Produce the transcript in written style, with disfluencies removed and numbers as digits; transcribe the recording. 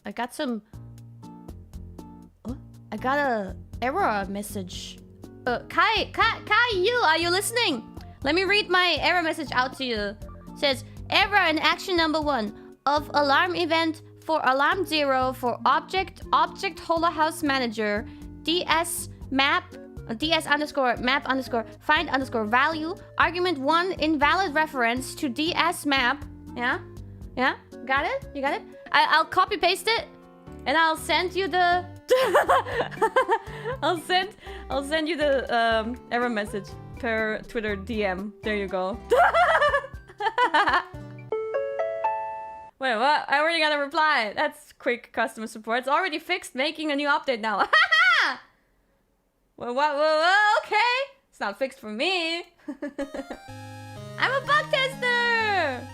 I got some. Oh, I got a error message. Kai, are you listening? Let me read my error message out to you. It says error in action number 1 of alarm event for alarm 0 for object holo house manager ds map ds underscore map underscore find underscore value argument 1 invalid reference to ds map. Yeah, got it? You got it? I'll copy paste it and I'll send you the I'll send you the error message per Twitter DM. There you go. Wait, what? I already got a reply. That's quick customer support. It's already fixed. Making a new update now. Well, okay. It's not fixed for me. I'm a bug tester.